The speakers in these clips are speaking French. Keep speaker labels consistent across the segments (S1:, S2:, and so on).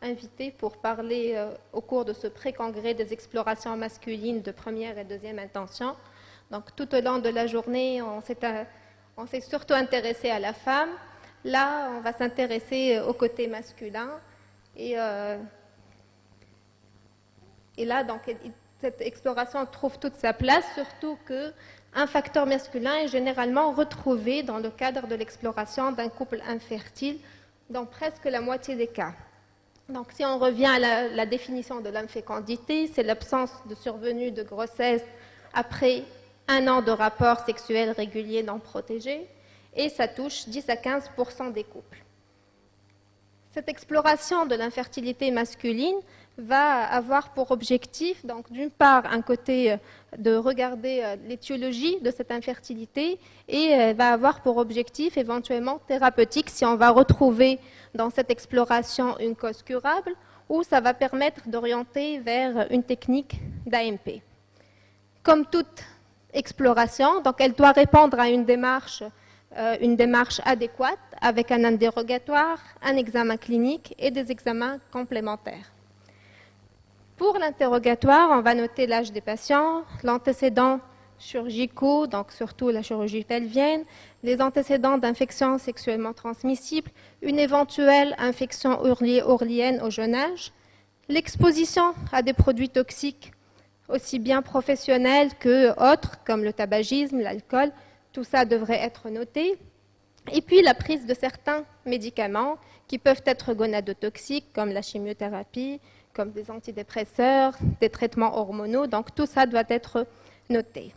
S1: invités pour parler au cours de ce pré-congrès des explorations masculines de première et deuxième intention. Donc tout au long de la journée, on s'est surtout intéressé à la femme. Là, on va s'intéresser au côté masculin. Et là, donc, cette exploration trouve toute sa place, surtout qu'un facteur masculin est généralement retrouvé dans le cadre de l'exploration d'un couple infertile dans presque la moitié des cas. Donc, si on revient à la définition de l'infécondité, c'est l'absence de survenue de grossesse après 1 an de rapports sexuels réguliers non protégés, et ça touche 10 à 15% des couples. Cette exploration de l'infertilité masculine va avoir pour objectif, donc d'une part, un côté de regarder l'étiologie de cette infertilité et va avoir pour objectif éventuellement thérapeutique si on va retrouver dans cette exploration une cause curable ou ça va permettre d'orienter vers une technique d'AMP. Comme toute exploration, donc elle doit répondre à une démarche adéquate avec un interrogatoire, un examen clinique et des examens complémentaires. Pour l'interrogatoire, on va noter l'âge des patients, l'antécédent chirurgicaux, donc surtout la chirurgie pelvienne, les antécédents d'infections sexuellement transmissibles, une éventuelle infection urlienne au jeune âge, l'exposition à des produits toxiques aussi bien professionnels que autres, comme le tabagisme, l'alcool, tout ça devrait être noté. Et puis la prise de certains médicaments qui peuvent être gonadotoxiques, comme la chimiothérapie, comme des antidépresseurs, des traitements hormonaux. Donc tout ça doit être noté.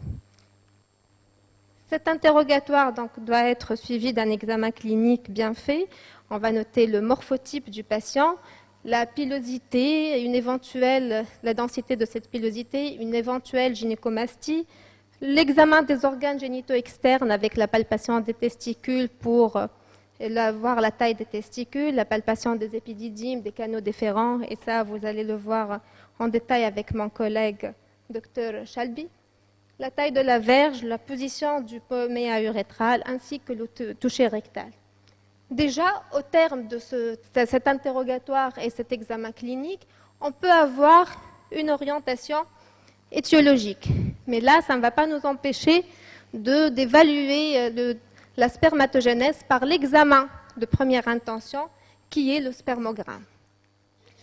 S1: Cet interrogatoire donc, doit être suivi d'un examen clinique bien fait. On va noter le morphotype du patient, la pilosité, la densité de cette pilosité, une éventuelle gynécomastie, l'examen des organes génitaux externes avec la palpation des testicules pour voir la taille des testicules, la palpation des épididymes, des canaux déférents, et ça, vous allez le voir en détail avec mon collègue Dr Chalby. La taille de la verge, la position du poméa urétral, ainsi que le toucher rectal. Déjà, au terme de cet interrogatoire et cet examen clinique, on peut avoir une orientation étiologique. Mais là, ça ne va pas nous empêcher d'évaluer la spermatogenèse par l'examen de première intention, qui est le spermogramme.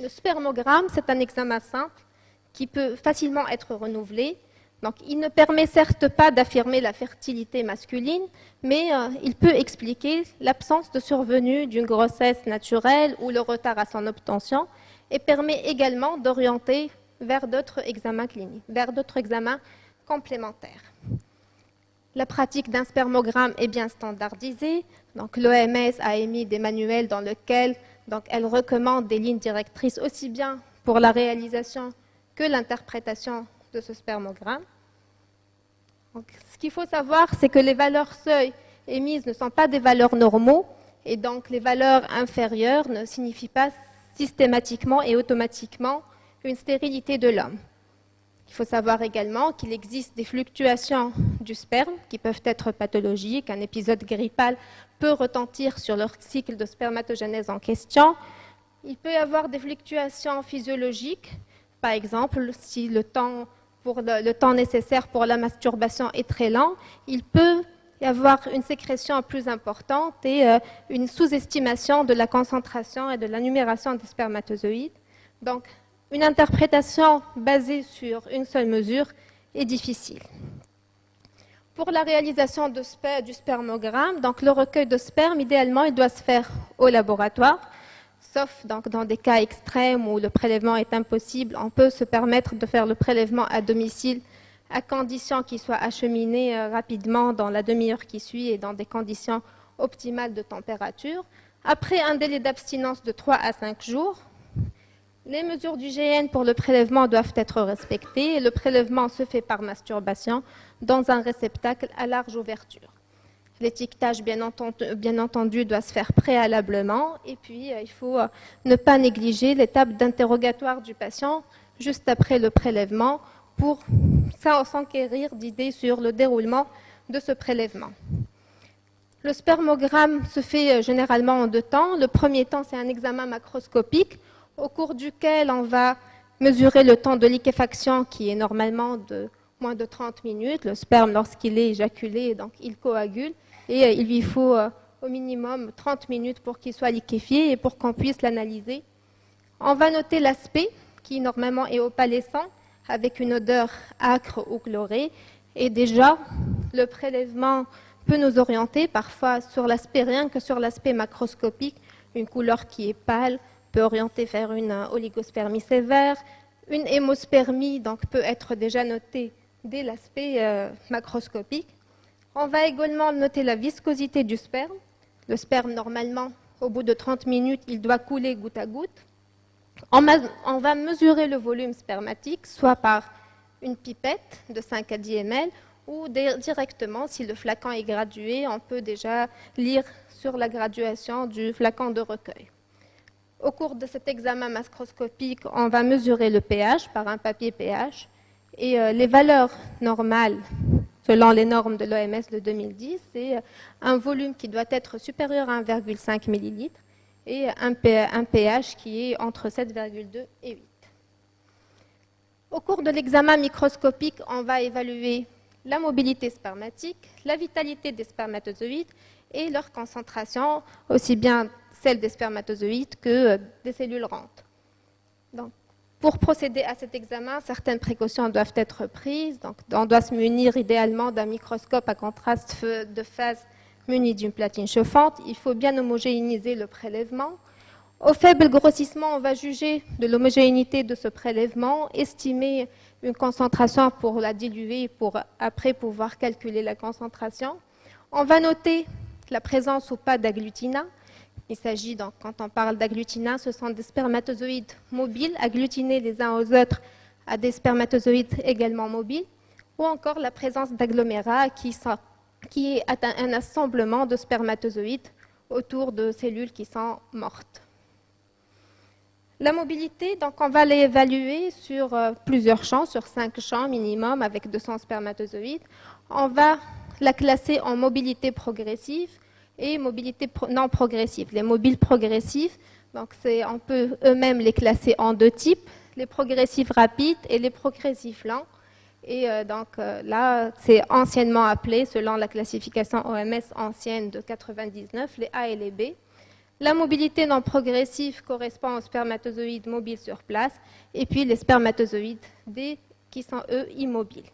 S1: Le spermogramme, c'est un examen simple qui peut facilement être renouvelé. Donc, il ne permet certes pas d'affirmer la fertilité masculine, mais il peut expliquer l'absence de survenue d'une grossesse naturelle ou le retard à son obtention, et permet également d'orienter vers d'autres examens cliniques, vers d'autres examens complémentaires. La pratique d'un spermogramme est bien standardisée. Donc, l'OMS a émis des manuels dans lesquels elle recommande des lignes directrices aussi bien pour la réalisation que l'interprétation de ce spermogramme. Donc, ce qu'il faut savoir, c'est que les valeurs seuil émises ne sont pas des valeurs normaux et donc les valeurs inférieures ne signifient pas systématiquement et automatiquement une stérilité de l'homme. Il faut savoir également qu'il existe des fluctuations du sperme qui peuvent être pathologiques. Un épisode grippal peut retentir sur leur cycle de spermatogenèse en question. Il peut y avoir des fluctuations physiologiques. Par exemple, si le temps nécessaire pour la masturbation est très lent, il peut y avoir une sécrétion plus importante et une sous-estimation de la concentration et de la numération des spermatozoïdes. Donc, une interprétation basée sur une seule mesure est difficile. Pour la réalisation du spermogramme, donc le recueil de sperme, idéalement, il doit se faire au laboratoire, sauf donc dans des cas extrêmes où le prélèvement est impossible. On peut se permettre de faire le prélèvement à domicile à condition qu'il soit acheminé rapidement dans la demi-heure qui suit et dans des conditions optimales de température. Après un délai d'abstinence de 3 à 5 jours, les mesures d'hygiène pour le prélèvement doivent être respectées et le prélèvement se fait par masturbation dans un réceptacle à large ouverture. L'étiquetage, bien entendu, doit se faire préalablement et puis il faut ne pas négliger l'étape d'interrogatoire du patient juste après le prélèvement pour s'enquérir d'idées sur le déroulement de ce prélèvement. Le spermogramme se fait généralement en 2 temps. Le premier temps, c'est un examen macroscopique au cours duquel on va mesurer le temps de liquéfaction qui est normalement de moins de 30 minutes. Le sperme, lorsqu'il est éjaculé, donc il coagule et il lui faut au minimum 30 minutes pour qu'il soit liquéfié et pour qu'on puisse l'analyser. On va noter l'aspect qui normalement est opalescent avec une odeur âcre ou chlorée et déjà le prélèvement peut nous orienter parfois sur l'aspect, rien que sur l'aspect macroscopique, une couleur qui est pâle peut orienter vers une oligospermie sévère. Une hémospermie donc, peut être déjà notée dès l'aspect macroscopique. On va également noter la viscosité du sperme. Le sperme, normalement, au bout de 30 minutes, il doit couler goutte à goutte. On va mesurer le volume spermatique, soit par une pipette de 5 à 10 ml, ou directement, si le flacon est gradué, on peut déjà lire sur la graduation du flacon de recueil. Au cours de cet examen macroscopique, on va mesurer le pH par un papier pH et les valeurs normales, selon les normes de l'OMS de 2010, c'est un volume qui doit être supérieur à 1,5 ml et un pH qui est entre 7,2 et 8. Au cours de l'examen microscopique, on va évaluer la mobilité spermatique, la vitalité des spermatozoïdes et leur concentration, aussi bien celle des spermatozoïdes que des cellules rentres. Donc, pour procéder à cet examen, certaines précautions doivent être prises. Donc, on doit se munir idéalement d'un microscope à contraste de phase muni d'une platine chauffante. Il faut bien homogénéiser le prélèvement. Au faible grossissement, on va juger de l'homogénéité de ce prélèvement, estimer une concentration pour la diluer pour après pouvoir calculer la concentration. On va noter la présence ou pas d'agglutinat. Il s'agit donc, quand on parle d'agglutinat, ce sont des spermatozoïdes mobiles, agglutinés les uns aux autres à des spermatozoïdes également mobiles, ou encore la présence d'agglomérats qui est un assemblement de spermatozoïdes autour de cellules qui sont mortes. La mobilité, donc on va l'évaluer sur plusieurs champs, sur 5 champs minimum avec 200 spermatozoïdes. On va la classer en mobilité progressive et mobilité non progressive. Les mobiles progressifs, donc on peut eux-mêmes les classer en 2 types, les progressifs rapides et les progressifs lents. Et là, c'est anciennement appelé, selon la classification OMS ancienne de 99, les A et les B. La mobilité non progressive correspond aux spermatozoïdes mobiles sur place, et puis les spermatozoïdes D qui sont, eux, immobiles.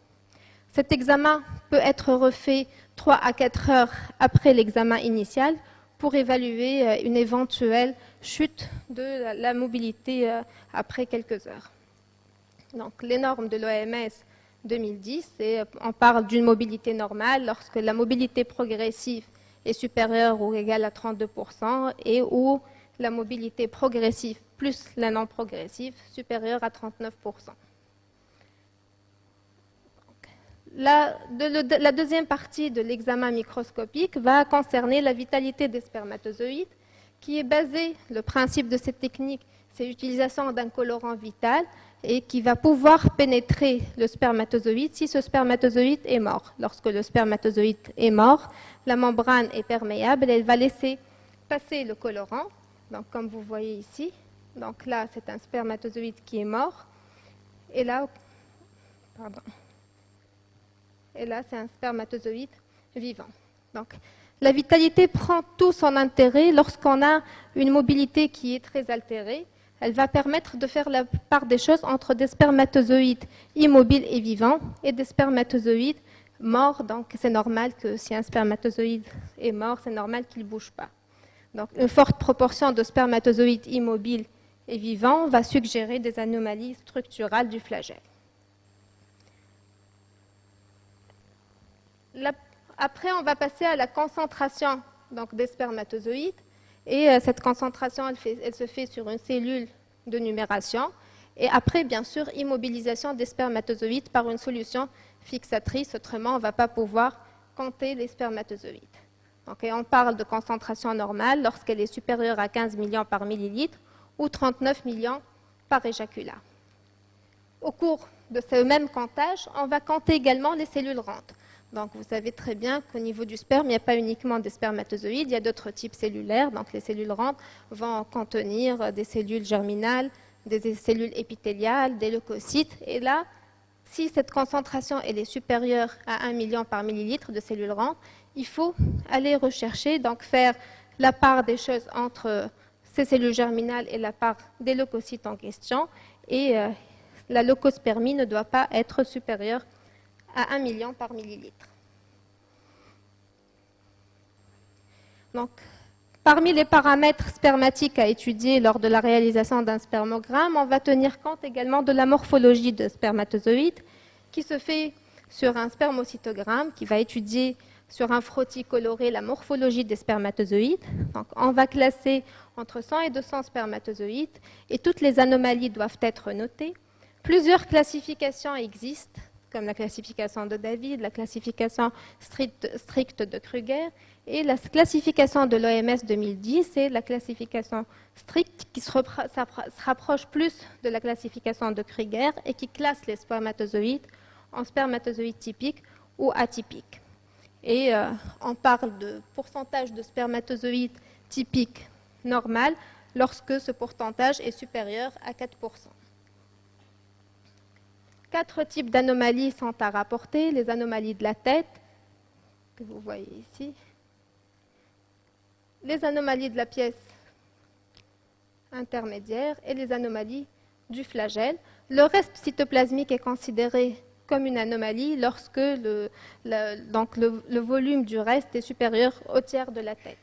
S1: Cet examen peut être refait 3 à 4 heures après l'examen initial pour évaluer une éventuelle chute de la mobilité après quelques heures. Donc, les normes de l'OMS 2010, on parle d'une mobilité normale lorsque la mobilité progressive est supérieure ou égale à 32% et où la mobilité progressive plus la non progressive supérieure à 39%. La deuxième partie de l'examen microscopique va concerner la vitalité des spermatozoïdes, qui est basée, le principe de cette technique, c'est l'utilisation d'un colorant vital et qui va pouvoir pénétrer le spermatozoïde si ce spermatozoïde est mort. Lorsque le spermatozoïde est mort, la membrane est perméable, elle va laisser passer le colorant. Donc, comme vous voyez ici, donc là, c'est un spermatozoïde qui est mort. Et là, c'est un spermatozoïde vivant. Donc, la vitalité prend tout son intérêt lorsqu'on a une mobilité qui est très altérée. Elle va permettre de faire la part des choses entre des spermatozoïdes immobiles et vivants et des spermatozoïdes morts. Donc, c'est normal que si un spermatozoïde est mort, c'est normal qu'il ne bouge pas. Donc, une forte proportion de spermatozoïdes immobiles et vivants va suggérer des anomalies structurales du flagelle. Après, on va passer à la concentration donc, des spermatozoïdes. Et cette concentration, elle se fait sur une cellule de numération. Et après, bien sûr, immobilisation des spermatozoïdes par une solution fixatrice. Autrement, on ne va pas pouvoir compter les spermatozoïdes. Donc, et on parle de concentration normale lorsqu'elle est supérieure à 15 millions par millilitre ou 39 millions par éjaculat. Au cours de ce même comptage, on va compter également les cellules rentres. Donc, vous savez très bien qu'au niveau du sperme, il n'y a pas uniquement des spermatozoïdes, il y a d'autres types cellulaires. Donc, les cellules rentres vont contenir des cellules germinales, des cellules épithéliales, des leucocytes. Et là, si cette concentration elle est supérieure à 1 million par millilitre de cellules rentres, il faut aller rechercher, donc faire la part des choses entre ces cellules germinales et la part des leucocytes en question. Et la leucospermie ne doit pas être supérieure à 1 million par millilitre. Donc, parmi les paramètres spermatiques à étudier lors de la réalisation d'un spermogramme, on va tenir compte également de la morphologie de spermatozoïdes qui se fait sur un spermocytogramme qui va étudier sur un frottis coloré la morphologie des spermatozoïdes. Donc, on va classer entre 100 et 200 spermatozoïdes et toutes les anomalies doivent être notées. Plusieurs classifications existent, comme la classification de David, la classification stricte de Kruger, et la classification de l'OMS 2010, c'est la classification stricte qui se rapproche plus de la classification de Kruger et qui classe les spermatozoïdes en spermatozoïdes typiques ou atypiques. Et on parle de pourcentage de spermatozoïdes typiques normal lorsque ce pourcentage est supérieur à 4%. 4 types d'anomalies sont à rapporter. Les anomalies de la tête, que vous voyez ici. Les anomalies de la pièce intermédiaire et les anomalies du flagelle. Le reste cytoplasmique est considéré comme une anomalie lorsque le volume du reste est supérieur au tiers de la tête.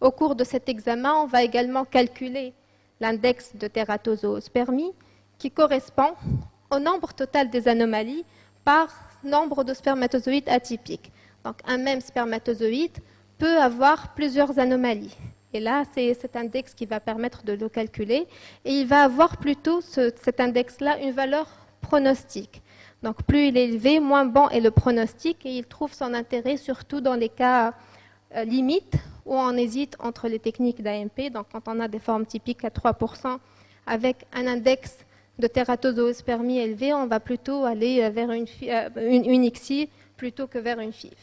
S1: Au cours de cet examen, on va également calculer l'index de tératozoospermie qui correspond au nombre total des anomalies par nombre de spermatozoïdes atypiques. Donc, un même spermatozoïde peut avoir plusieurs anomalies. Et là, c'est cet index qui va permettre de le calculer. Et il va avoir plutôt, cet index-là, une valeur pronostique. Donc, plus il est élevé, moins bon est le pronostic. Et il trouve son intérêt surtout dans les cas limites où on hésite entre les techniques d'AMP. Donc, quand on a des formes typiques à 3% avec un index de tératozoospermie élevé, on va plutôt aller vers une ICSI plutôt que vers une FIV.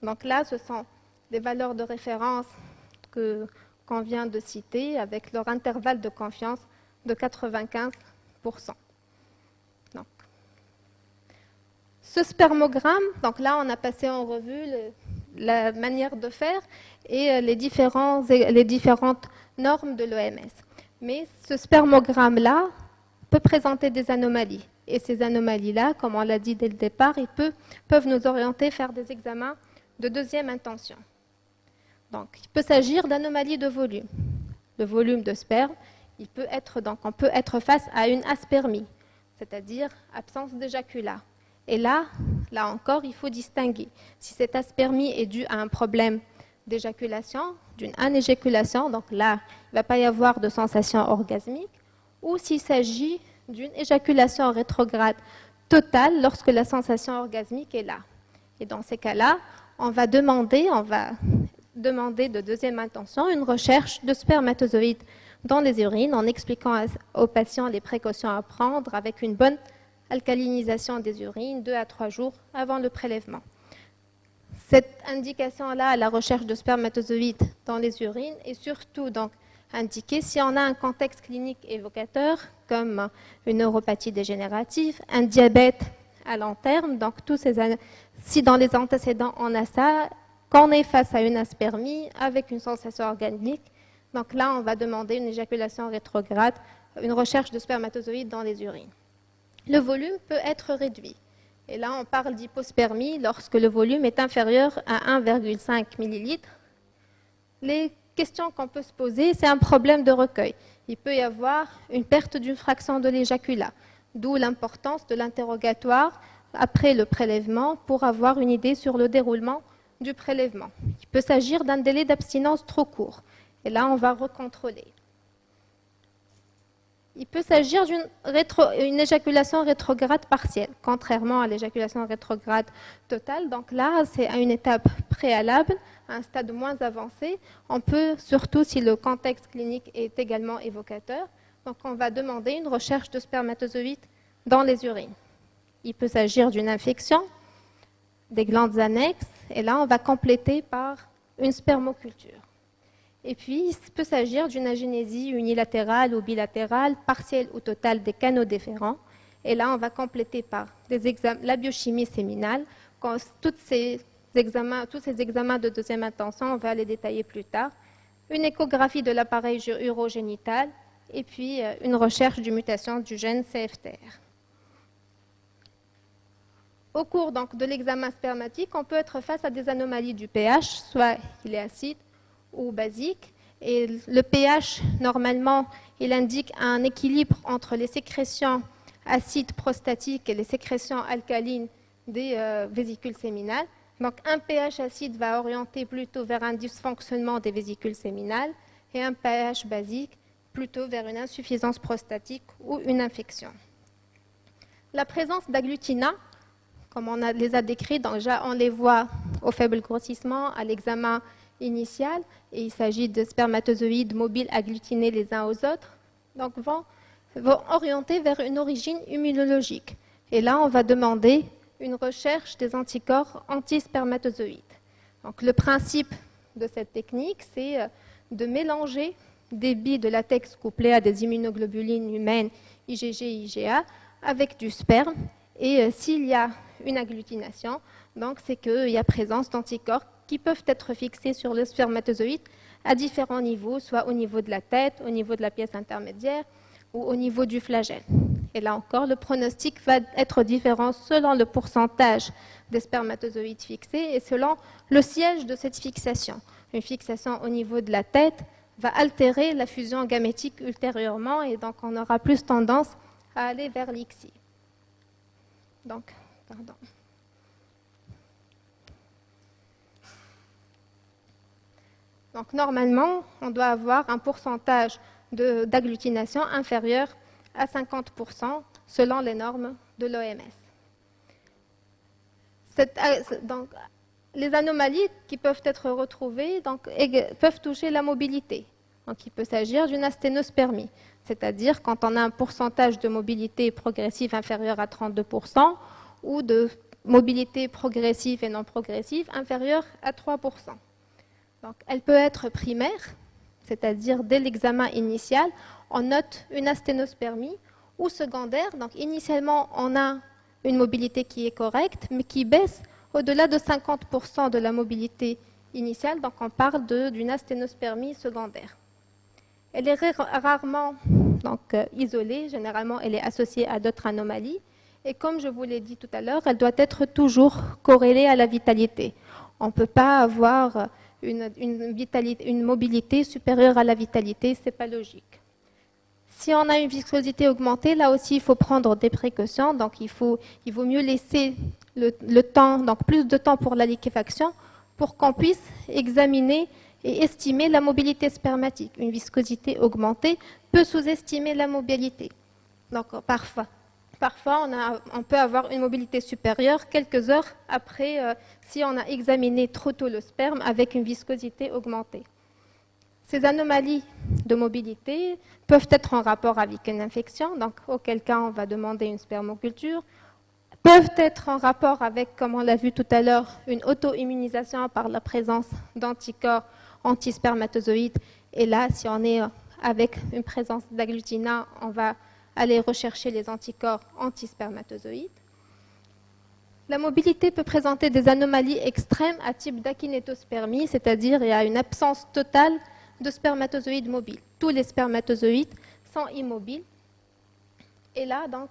S1: Donc là, ce sont des valeurs de référence qu'on vient de citer avec leur intervalle de confiance de 95%. Donc, ce spermogramme, donc là, on a passé en revue la manière de faire et les différentes normes de l'OMS. Mais ce spermogramme-là peut présenter des anomalies. Et ces anomalies-là, comme on l'a dit dès le départ, peuvent nous orienter vers des examens de deuxième intention. Donc, il peut s'agir d'anomalies de volume. Le volume de sperme, on peut être face à une aspermie, c'est-à-dire absence d'éjaculat. Et là encore, il faut distinguer si cette aspermie est due à un problème d'éjaculation, d'une anéjaculation, donc là, il ne va pas y avoir de sensation orgasmique, ou s'il s'agit d'une éjaculation rétrograde totale lorsque la sensation orgasmique est là. Et dans ces cas-là, on va demander de deuxième intention une recherche de spermatozoïdes dans les urines en expliquant aux patients les précautions à prendre avec une bonne alcalinisation des urines 2 à 3 jours avant le prélèvement. Cette indication-là à la recherche de spermatozoïdes dans les urines est surtout donc indiquée si on a un contexte clinique évocateur comme une neuropathie dégénérative, un diabète à long terme, donc si dans les antécédents on a ça, qu'on est face à une aspermie avec une sensation organique, donc là on va demander une éjaculation rétrograde, une recherche de spermatozoïdes dans les urines. Le volume peut être réduit. Et là, on parle d'hypospermie lorsque le volume est inférieur à 1,5 ml. Les questions qu'on peut se poser, c'est un problème de recueil. Il peut y avoir une perte d'une fraction de l'éjaculat, d'où l'importance de l'interrogatoire après le prélèvement pour avoir une idée sur le déroulement du prélèvement. Il peut s'agir d'un délai d'abstinence trop court. Et là, on va recontrôler. Il peut s'agir d'une éjaculation rétrograde partielle, contrairement à l'éjaculation rétrograde totale. Donc là, c'est à une étape préalable, à un stade moins avancé. On peut, surtout si le contexte clinique est également évocateur, donc on va demander une recherche de spermatozoïdes dans les urines. Il peut s'agir d'une infection, des glandes annexes. Et là, on va compléter par une spermoculture. Et puis, il peut s'agir d'une agénésie unilatérale ou bilatérale, partielle ou totale des canaux déférents. Et là, on va compléter par la biochimie séminale. Tous ces examens de deuxième intention, on va les détailler plus tard. Une échographie de l'appareil urogénital et puis une recherche de mutation du gène CFTR. Au cours donc, de l'examen spermatique, on peut être face à des anomalies du pH, soit il est acide ou basique. Et le pH, normalement, il indique un équilibre entre les sécrétions acides prostatiques et les sécrétions alcalines des vésicules séminales. Donc, un pH acide va orienter plutôt vers un dysfonctionnement des vésicules séminales et un pH basique plutôt vers une insuffisance prostatique ou une infection. La présence d'agglutinats, comme on les a décrits, donc déjà on les voit au faible grossissement, à l'examen initial, et il s'agit de spermatozoïdes mobiles agglutinés les uns aux autres, donc vont orienter vers une origine immunologique. Et là, on va demander une recherche des anticorps antispermatozoïdes. Donc, le principe de cette technique, c'est de mélanger des billes de latex couplées à des immunoglobulines humaines IgG et IgA avec du sperme. Et s'il y a une agglutination, donc c'est qu'il y a présence d'anticorps qui peuvent être fixés sur le spermatozoïde à différents niveaux, soit au niveau de la tête, au niveau de la pièce intermédiaire ou au niveau du flagelle. Et là encore, le pronostic va être différent selon le pourcentage des spermatozoïdes fixés et selon le siège de cette fixation. Une fixation au niveau de la tête va altérer la fusion gamétique ultérieurement et donc on aura plus tendance à aller vers l'ICSI. Donc, pardon. Donc, normalement, on doit avoir un pourcentage d'agglutination inférieur à 50% selon les normes de l'OMS. Donc, les anomalies qui peuvent être retrouvées peuvent toucher la mobilité. Donc, il peut s'agir d'une asténospermie, c'est-à-dire quand on a un pourcentage de mobilité progressive inférieur à 32% ou de mobilité progressive et non progressive inférieure à 3%. Donc, elle peut être primaire, c'est-à-dire dès l'examen initial, on note une asténospermie, ou secondaire. Donc, initialement, on a une mobilité qui est correcte, mais qui baisse au-delà de 50% de la mobilité initiale. Donc, on parle d'une asténospermie secondaire. Elle est rarement isolée. Généralement, elle est associée à d'autres anomalies. Et comme je vous l'ai dit tout à l'heure, elle doit être toujours corrélée à la vitalité. On ne peut pas avoir une mobilité supérieure à la vitalité, ce n'est pas logique. Si on a une viscosité augmentée, là aussi, il faut prendre des précautions. Donc, il vaut mieux laisser le temps, donc plus de temps pour la liquéfaction, pour qu'on puisse examiner et estimer la mobilité spermatique. Une viscosité augmentée peut sous-estimer la mobilité. Donc, parfois on peut avoir une mobilité supérieure quelques heures après si on a examiné trop tôt le sperme avec une viscosité augmentée. Ces anomalies de mobilité peuvent être en rapport avec une infection, donc auquel cas on va demander une spermoculture, peuvent être en rapport avec, comme on l'a vu tout à l'heure, une auto-immunisation par la présence d'anticorps antispermatozoïdes. Et là, si on est avec une présence d'agglutinats, on va aller rechercher les anticorps antispermatozoïdes. La mobilité peut présenter des anomalies extrêmes à type d'akinétospermie, c'est-à-dire il y a une absence totale de spermatozoïdes mobiles. Tous les spermatozoïdes sont immobiles. Et là, donc,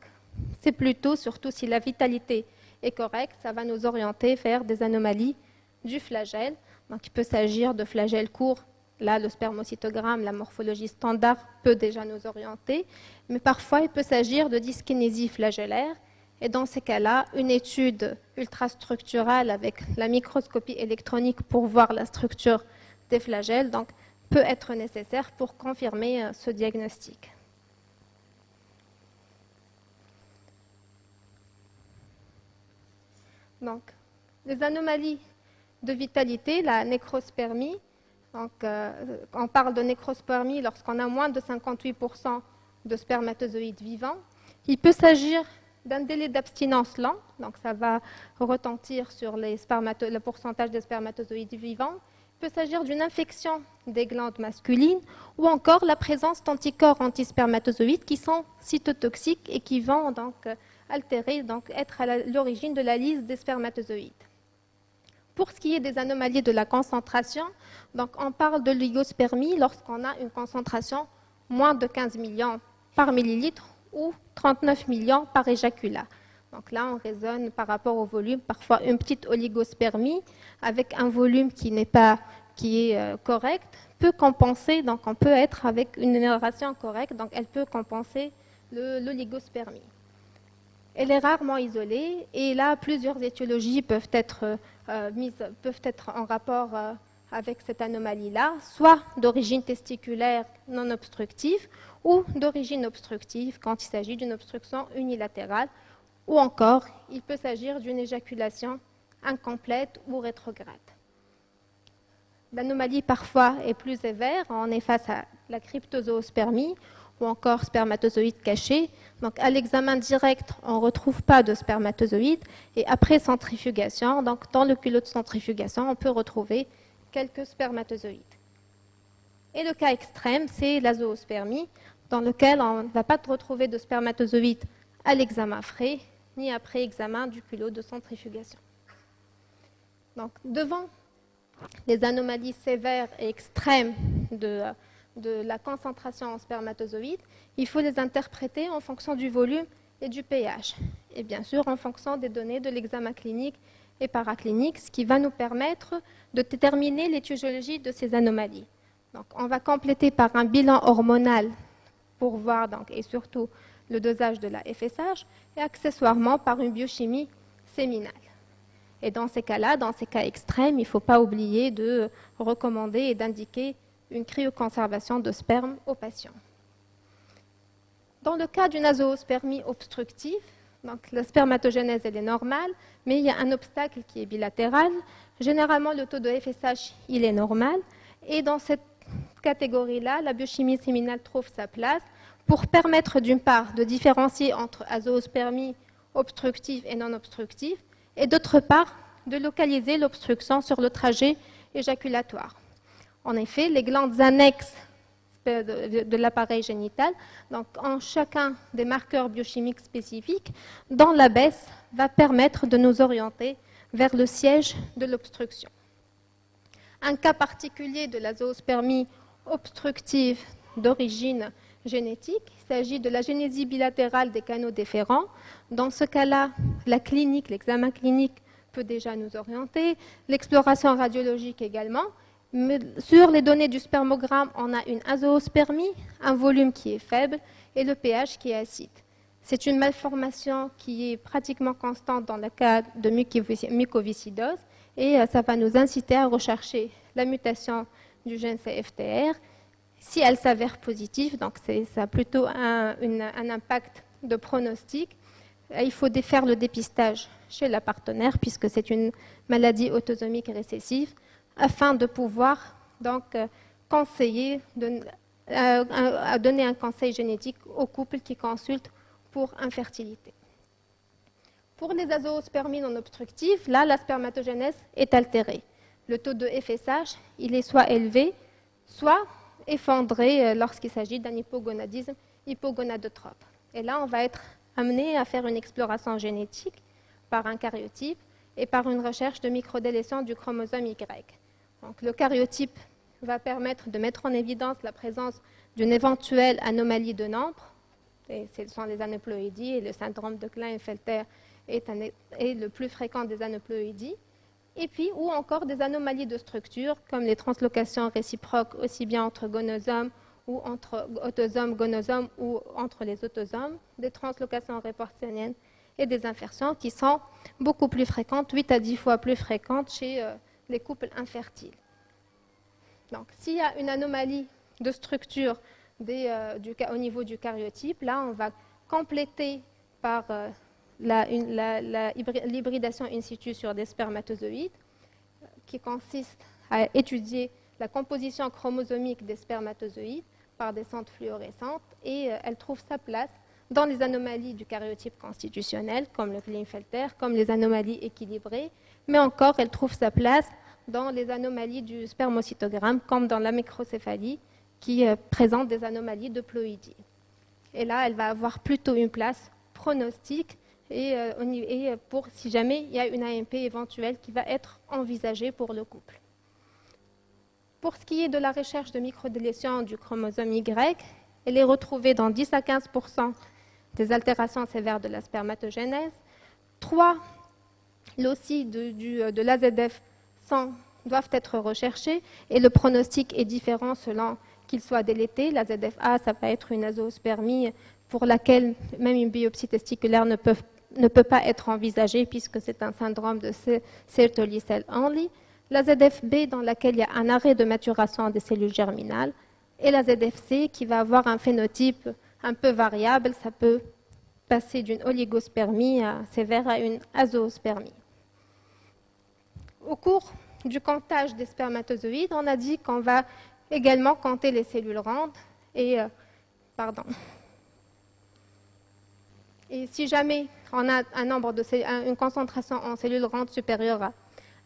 S1: c'est plutôt, surtout si la vitalité est correcte, ça va nous orienter vers des anomalies du flagelle. Donc, il peut s'agir de flagelles courts. Là, le spermocytogramme, la morphologie standard peut déjà nous orienter. Mais parfois, il peut s'agir de dyskinésie flagellaire. Et dans ces cas-là, une étude ultrastructurale avec la microscopie électronique pour voir la structure des flagelles donc, peut être nécessaire pour confirmer ce diagnostic. Donc, les anomalies de vitalité, la nécrospermie, donc, on parle de nécrospermie lorsqu'on a moins de 58% de spermatozoïdes vivants. Il peut s'agir d'un délai d'abstinence lent, donc ça va retentir sur le pourcentage de spermatozoïdes vivants. Il peut s'agir d'une infection des glandes masculines ou encore la présence d'anticorps antispermatozoïdes qui sont cytotoxiques et qui vont donc altérer, donc être à l'origine de la lyse des spermatozoïdes. Pour ce qui est des anomalies de la concentration, donc on parle de l'oligospermie lorsqu'on a une concentration moins de 15 millions par millilitre ou 39 millions par éjaculat. Donc là, on raisonne par rapport au volume. Parfois, une petite oligospermie avec un volume qui est correct peut compenser. Donc, on peut être avec une numération correcte. Donc, elle peut compenser l'oligospermie. Elle est rarement isolée et là, plusieurs étiologies peuvent être en rapport avec cette anomalie-là, soit d'origine testiculaire non obstructive ou d'origine obstructive quand il s'agit d'une obstruction unilatérale, ou encore il peut s'agir d'une éjaculation incomplète ou rétrograde. L'anomalie parfois est plus sévère, on est face à la cryptozoospermie ou encore spermatozoïdes cachés. Donc à l'examen direct, on ne retrouve pas de spermatozoïdes et après centrifugation, donc dans le culot de centrifugation, on peut retrouver quelques spermatozoïdes. Et le cas extrême, c'est la zoospermie, dans lequel on ne va pas retrouver de spermatozoïdes à l'examen frais, ni après examen du culot de centrifugation. Donc, devant les anomalies sévères et extrêmes de la concentration en spermatozoïdes, il faut les interpréter en fonction du volume et du pH. Et bien sûr, en fonction des données de l'examen clinique et paraclinique, ce qui va nous permettre de déterminer l'étiologie de ces anomalies. Donc, on va compléter par un bilan hormonal pour voir, donc, et surtout, le dosage de la FSH, et accessoirement par une biochimie séminale. Et dans ces cas-là, dans ces cas extrêmes, il ne faut pas oublier de recommander et d'indiquer une cryoconservation de sperme aux patients. Dans le cas d'une azoospermie obstructive, donc la spermatogénèse elle est normale, mais il y a un obstacle qui est bilatéral. Généralement, le taux de FSH il est normal, et dans cette catégorie-là, la biochimie séminale trouve sa place pour permettre d'une part de différencier entre azoospermie obstructive et non obstructive, et d'autre part de localiser l'obstruction sur le trajet éjaculatoire. En effet, les glandes annexes de l'appareil génital, donc en chacun des marqueurs biochimiques spécifiques, dont la baisse va permettre de nous orienter vers le siège de l'obstruction. Un cas particulier de la zoospermie obstructive d'origine génétique, il s'agit de la génésie bilatérale des canaux déférents. Dans ce cas-là, la clinique, l'examen clinique peut déjà nous orienter, l'exploration radiologique également. Mais sur les données du spermogramme, on a une azoospermie, un volume qui est faible et le pH qui est acide. C'est une malformation qui est pratiquement constante dans le cas de mucoviscidose et ça va nous inciter à rechercher la mutation du gène CFTR. Si elle s'avère positive, donc ça a plutôt un impact de pronostic, il faut faire le dépistage chez la partenaire puisque c'est une maladie autosomique récessive afin de pouvoir donc conseiller, donner un conseil génétique aux couples qui consultent pour infertilité. Pour les azoospermies non obstructives, là, la spermatogénèse est altérée. Le taux de FSH, il est soit élevé, soit effondré lorsqu'il s'agit d'un hypogonadisme hypogonadotrope. Et là, on va être amené à faire une exploration génétique par un karyotype et par une recherche de microdélétion du chromosome Y. Donc, le karyotype va permettre de mettre en évidence la présence d'une éventuelle anomalie de nombre, et ce sont les aneuploïdies, et le syndrome de Klinefelter est le plus fréquent des aneuploïdies, et puis, ou encore des anomalies de structure, comme les translocations réciproques, aussi bien entre gonosomes ou entre autosomes, gonosomes, ou entre les autosomes, des translocations répartitionniennes et des inversions qui sont beaucoup plus fréquentes, 8 à 10 fois plus fréquentes chez les couples infertiles. Donc, s'il y a une anomalie de structure au niveau du karyotype, là, on va compléter par l'hybridation in situ sur des spermatozoïdes, qui consiste à étudier la composition chromosomique des spermatozoïdes par des sondes fluorescentes, et elle trouve sa place dans les anomalies du karyotype constitutionnel, comme le Klinefelter, comme les anomalies équilibrées, mais encore, elle trouve sa place dans les anomalies du spermocytogramme, comme dans la microcéphalie, qui présente des anomalies de ploïdie. Et là, elle va avoir plutôt une place pronostique et pour si jamais il y a une AMP éventuelle qui va être envisagée pour le couple. Pour ce qui est de la recherche de microdélétion du chromosome Y, elle est retrouvée dans 10 à 15% des altérations sévères de la spermatogénèse. 3 loci de l'AZF doivent être recherchés et le pronostic est différent selon qu'il soit délété. L'AZF-A, ça va être une azoospermie pour laquelle même une biopsie testiculaire ne peut pas être envisagée puisque c'est un syndrome de Sertoli cell only. La ZFB dans laquelle il y a un arrêt de maturation des cellules germinales et la ZFC qui va avoir un phénotype un peu variable, ça peut passer d'une oligospermie sévère à une azoospermie. Au cours du comptage des spermatozoïdes, on a dit qu'on va également compter les cellules rondes et si jamais on a une concentration en cellules rondes supérieure à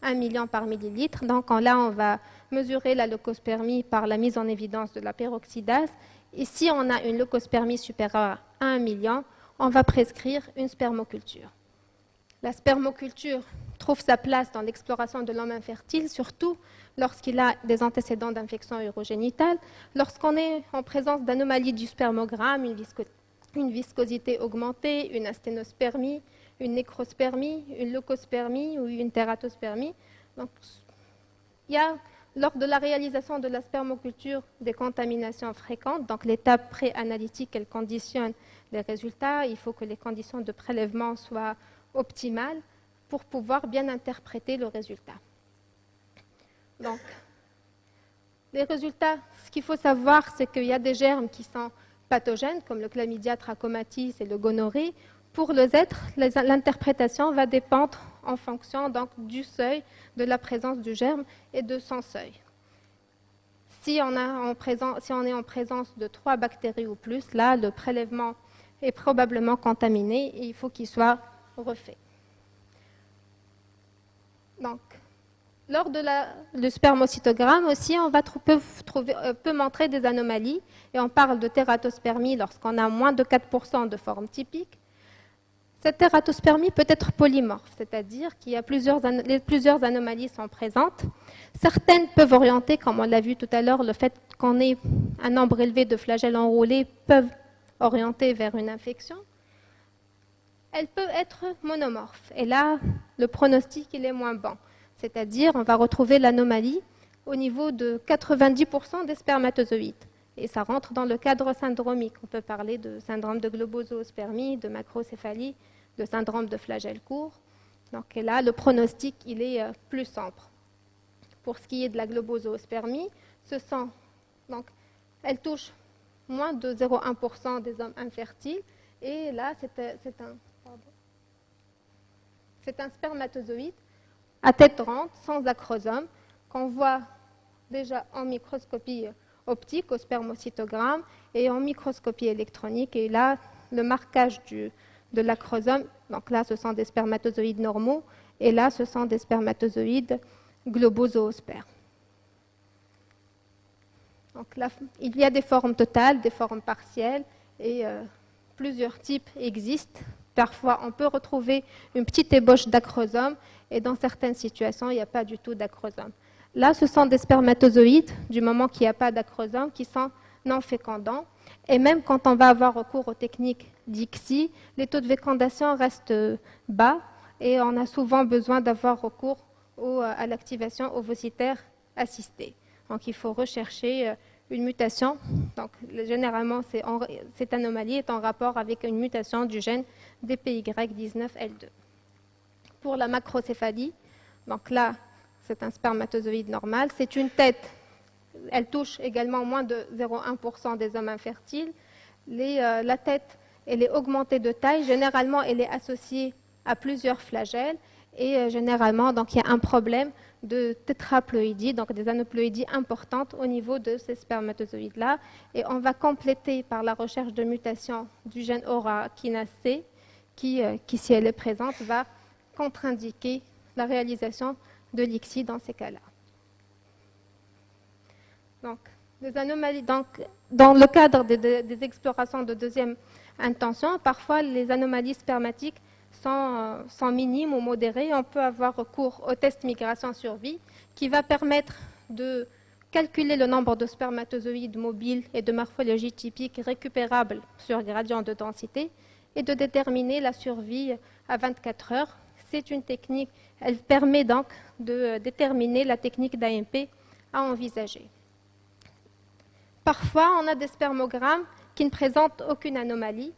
S1: 1 million par millilitre, donc là on va mesurer la leucospermie par la mise en évidence de la peroxydase. Et si on a une leucospermie supérieure à 1 million, on va prescrire une spermoculture. La spermoculture trouve sa place dans l'exploration de l'homme infertile, surtout lorsqu'il a des antécédents d'infection urogénitale, lorsqu'on est en présence d'anomalies du spermogramme, une viscosité augmentée, une asténospermie, une nécrospermie, une leucospermie ou une tératospermie. Donc, il y a, lors de la réalisation de la spermoculture, des contaminations fréquentes. Donc, l'étape pré-analytique, elle conditionne les résultats. Il faut que les conditions de prélèvement soient optimales pour pouvoir bien interpréter le résultat. Donc, les résultats, ce qu'il faut savoir, c'est qu'il y a des germes qui sont pathogènes, comme le chlamydia trachomatis et le gonorrhée. Pour le Z, l'interprétation va dépendre en fonction donc, du seuil, de la présence du germe et de son seuil. Si on est en présence de 3 bactéries ou plus, là, le prélèvement est probablement contaminé et il faut qu'il soit refait. Donc, lors de le spermocytogramme aussi, on peut montrer des anomalies et on parle de tératospermie lorsqu'on a moins de 4% de forme typique. Cette tératospermie peut être polymorphe, c'est-à-dire qu'il y a plusieurs anomalies sont présentes. Certaines peuvent orienter, comme on l'a vu tout à l'heure, le fait qu'on ait un nombre élevé de flagelles enroulés peuvent orienter vers une infection. Elle peut être monomorphe, et là, le pronostic il est moins bon. C'est-à-dire, on va retrouver l'anomalie au niveau de 90% des spermatozoïdes. Et ça rentre dans le cadre syndromique. On peut parler de syndrome de globozoospermie, de macrocéphalie, de syndrome de flagelle court. Donc là, le pronostic, il est plus sombre. Pour ce qui est de la globozoospermie, elle touche moins de 0,1% des hommes infertiles. Et là, c'est un spermatozoïde à tête ronde, sans acrosome, qu'on voit déjà en microscopie optique au spermocytogramme et en microscopie électronique. Et là, le marquage de l'acrosome, donc là, ce sont des spermatozoïdes normaux, et là, ce sont des spermatozoïdes globozoospermes. Donc là, il y a des formes totales, des formes partielles, et plusieurs types existent. Parfois, on peut retrouver une petite ébauche d'acrosome, et dans certaines situations, il n'y a pas du tout d'acrosome. Là, ce sont des spermatozoïdes, du moment qu'il n'y a pas d'acrosome, qui sont non fécondants. Et même quand on va avoir recours aux techniques d'ICSI, les taux de fécondation restent bas et on a souvent besoin d'avoir recours à l'activation ovocytaire assistée. Donc, il faut rechercher une mutation. Donc, généralement, cette anomalie est en rapport avec une mutation du gène DPY19L2. Pour la macrocéphalie, donc là, c'est un spermatozoïde normal. C'est une tête, elle touche également moins de 0,1% des hommes infertiles. La tête, elle est augmentée de taille. Généralement, elle est associée à plusieurs flagelles. Et généralement, donc, il y a un problème de tétraploïdies, donc des aneuploïdies importantes au niveau de ces spermatozoïdes-là. Et on va compléter par la recherche de mutation du gène aura kinase C, qui, si elle est présente, va contre-indiquer la réalisation de l'ICSI dans ces cas-là. Donc, des anomalies, donc, dans le cadre des explorations de deuxième intention, parfois les anomalies spermatiques sont minimes ou modérées. On peut avoir recours au test migration-survie qui va permettre de calculer le nombre de spermatozoïdes mobiles et de morphologie typique récupérables sur gradient de densité et de déterminer la survie à 24 heures. C'est une technique, elle permet donc de déterminer la technique d'AMP à envisager. Parfois, on a des spermogrammes qui ne présentent aucune anomalie,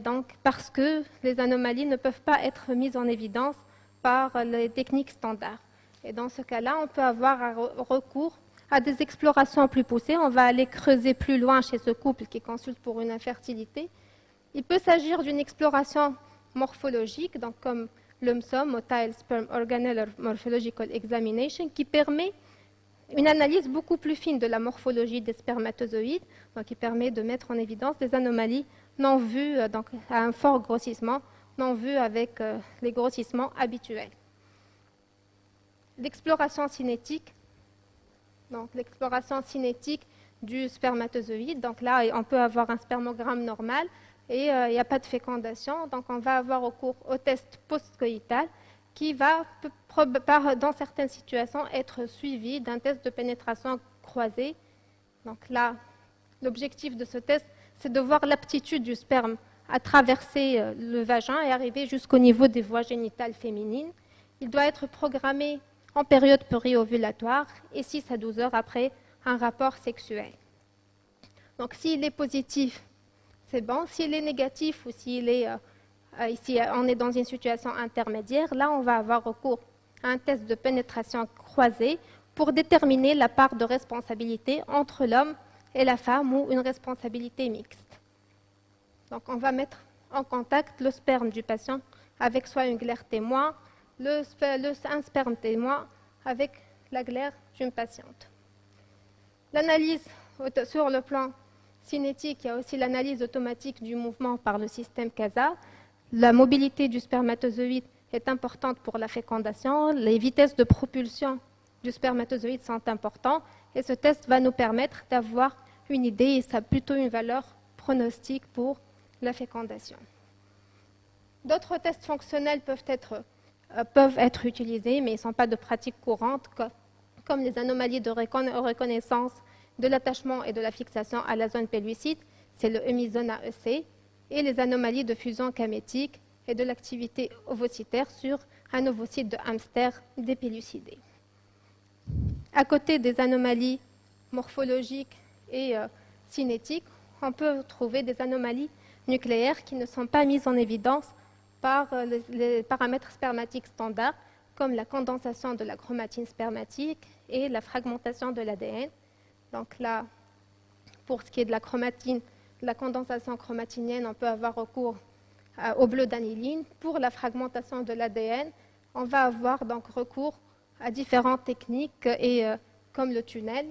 S1: donc parce que les anomalies ne peuvent pas être mises en évidence par les techniques standards. Et dans ce cas-là, on peut avoir recours à des explorations plus poussées. On va aller creuser plus loin chez ce couple qui consulte pour une infertilité. Il peut s'agir d'une exploration morphologique, donc comme l'UMSOM, Motile Sperm Organelle Morphological Examination, qui permet une analyse beaucoup plus fine de la morphologie des spermatozoïdes, donc qui permet de mettre en évidence des anomalies non vues, donc à un fort grossissement, non vues avec les grossissements habituels. L'exploration cinétique, donc l'exploration cinétique du spermatozoïde, donc là on peut avoir un spermogramme normal et il n'y a pas de fécondation, donc on va avoir recours au test postcoïtal qui va, dans certaines situations, être suivi d'un test de pénétration croisée. Donc là, l'objectif de ce test, c'est de voir l'aptitude du sperme à traverser le vagin et arriver jusqu'au niveau des voies génitales féminines. Il doit être programmé en période périovulatoire et 6 à 12 heures après un rapport sexuel. Donc s'il est positif, c'est bon. S'il est négatif ou s'il est... ici, on est dans une situation intermédiaire. Là, on va avoir recours à un test de pénétration croisée pour déterminer la part de responsabilité entre l'homme et la femme ou une responsabilité mixte. Donc, on va mettre en contact le sperme du patient avec soit une glaire témoin, un sperme témoin avec la glaire d'une patiente. L'analyse sur le plan cinétique, il y a aussi l'analyse automatique du mouvement par le système CASA. La mobilité du spermatozoïde est importante pour la fécondation. Les vitesses de propulsion du spermatozoïde sont importantes et ce test va nous permettre d'avoir une idée et ça a plutôt une valeur pronostique pour la fécondation. D'autres tests fonctionnels peuvent être utilisés, mais ils ne sont pas de pratique courante, comme les anomalies de reconnaissance de l'attachement et de la fixation à la zone pellucide, c'est le Hemizona EC, et les anomalies de fusion gamétique et de l'activité ovocytaire sur un ovocyte de hamster dépellucidé. À côté des anomalies morphologiques et cinétiques, on peut trouver des anomalies nucléaires qui ne sont pas mises en évidence par les paramètres spermatiques standards, comme la condensation de la chromatine spermatique et la fragmentation de l'ADN. Donc là, pour ce qui est de la chromatine, la condensation chromatinienne, on peut avoir recours au bleu d'aniline. Pour la fragmentation de l'ADN, on va avoir donc recours à différentes techniques, comme le tunnel,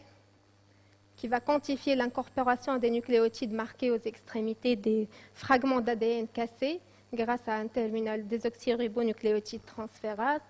S1: qui va quantifier l'incorporation des nucléotides marqués aux extrémités des fragments d'ADN cassés grâce à un terminal désoxyribonucléotide transférase.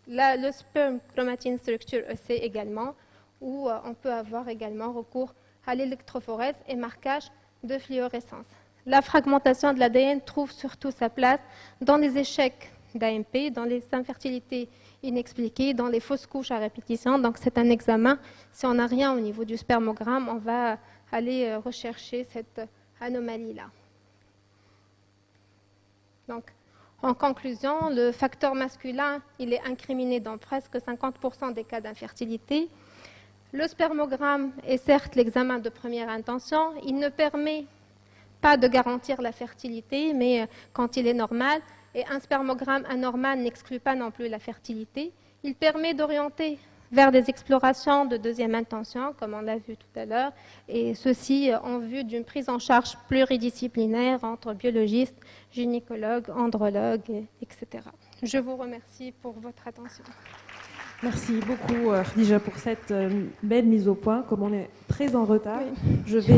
S1: Le sperm chromatin structure EC également, où on peut avoir également recours à l'électrophorèse et marquage de fluorescence. La fragmentation de l'ADN trouve surtout sa place dans les échecs d'AMP, dans les infertilités inexpliquées, dans les fausses couches à répétition. Donc c'est un examen. Si on n'a rien au niveau du spermogramme, on va aller rechercher cette anomalie-là. Donc, en conclusion, le facteur masculin, il est incriminé dans presque 50% des cas d'infertilité. Le spermogramme est certes l'examen de première intention. Il ne permet pas de garantir la fertilité, mais quand il est normal, et un spermogramme anormal n'exclut pas non plus la fertilité. Il permet d'orienter vers des explorations de deuxième intention, comme on l'a vu tout à l'heure, et ceci en vue d'une prise en charge pluridisciplinaire entre biologistes, gynécologues, andrologues, etc. Je vous remercie pour votre attention.
S2: Merci beaucoup, Khadija, pour cette belle mise au point. Comme on est très en retard,
S1: Oui.
S2: je vais